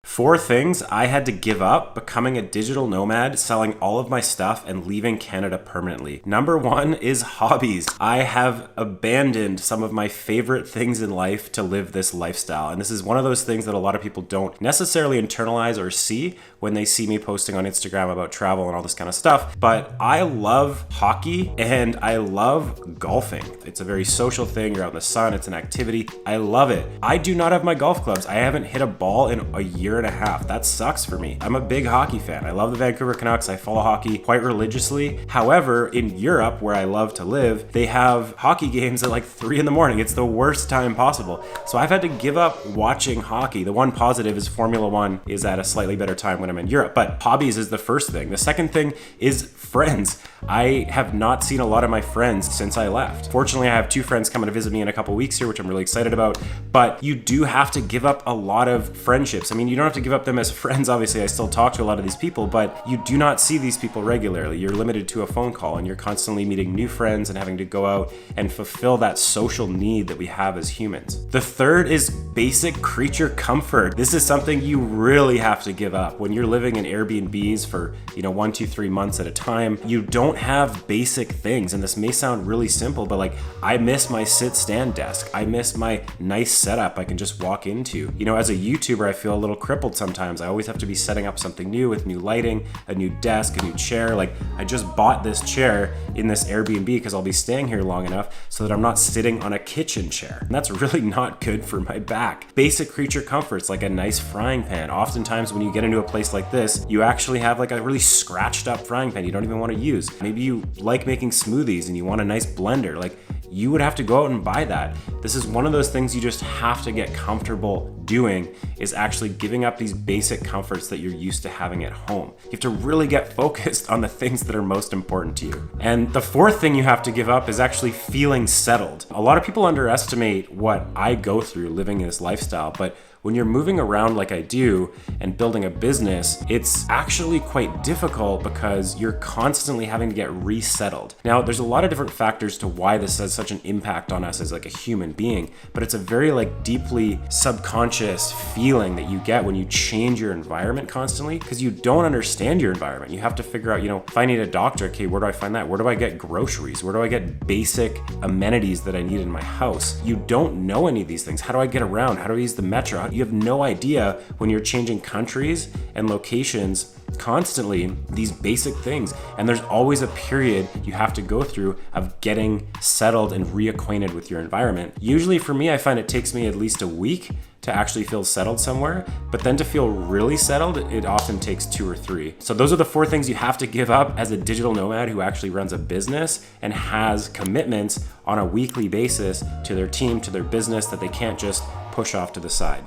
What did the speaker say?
4 things I had to give up becoming a digital nomad, selling all of my stuff and leaving Canada permanently. Number 1 is hobbies. I have abandoned some of my favorite things in life to live this lifestyle. And this is one of those things that a lot of people don't necessarily internalize or see when they see me posting on Instagram about travel and all this kind of stuff. But I love hockey and I love golfing. It's a very social thing. You're out in the sun. It's an activity. I love it. I do not have my golf clubs. I haven't hit a ball in a year and a half. That sucks for me. I'm a big hockey fan. I love the Vancouver Canucks. I follow hockey quite religiously. However, in Europe, where I love to live, they have hockey games at like 3 in the morning. It's the worst time possible. So I've had to give up watching hockey. The one positive is Formula One is at a slightly better time when I'm in Europe, but hobbies is the first thing. The second thing is friends. I have not seen a lot of my friends since I left. Fortunately, I have 2 friends coming to visit me in a couple weeks here, which I'm really excited about, but you do have to give up a lot of friendships. I mean, you don't have to give up them as friends. Obviously, I still talk to a lot of these people, but you do not see these people regularly. You're limited to a phone call and you're constantly meeting new friends and having to go out and fulfill that social need that we have as humans. The third is basic creature comfort. This is something you really have to give up. When you're living in Airbnbs for, 1, 2, 3 months at a time, you don't have basic things. And this may sound really simple, but like I miss my sit-stand desk. I miss my nice setup I can just walk into. As a YouTuber, I feel a little crippled sometimes. I always have to be setting up something new with new lighting, a new desk, a new chair. Like I just bought this chair in this Airbnb because I'll be staying here long enough so that I'm not sitting on a kitchen chair. And that's really not good for my back. Basic creature comforts like a nice frying pan. Oftentimes when you get into a place like this, you actually have like a really scratched up frying pan you don't even want to use. Maybe you like making smoothies and you want a nice blender. Like you would have to go out and buy that. This is one of those things you just have to get comfortable doing, is actually giving up these basic comforts that you're used to having at home. You have to really get focused on the things that are most important to you. And the 4th thing you have to give up is actually feeling settled. A lot of people underestimate what I go through living this lifestyle, but when you're moving around like I do and building a business, it's actually quite difficult because you're constantly having to get resettled. Now, there's a lot of different factors to why this has such an impact on us as like a human being, but it's a very like deeply subconscious feeling that you get when you change your environment constantly because you don't understand your environment. You have to figure out, if I need a doctor, okay, where do I find that? Where do I get groceries? Where do I get basic amenities that I need in my house? You don't know any of these things. How do I get around? How do I use the metro? You have no idea when you're changing countries and locations constantly, these basic things. And there's always a period you have to go through of getting settled and reacquainted with your environment. Usually for me, I find it takes me at least a week to actually feel settled somewhere, but then to feel really settled, it often takes 2 or 3. So those are the 4 things you have to give up as a digital nomad who actually runs a business and has commitments on a weekly basis to their team, to their business that they can't just push off to the side.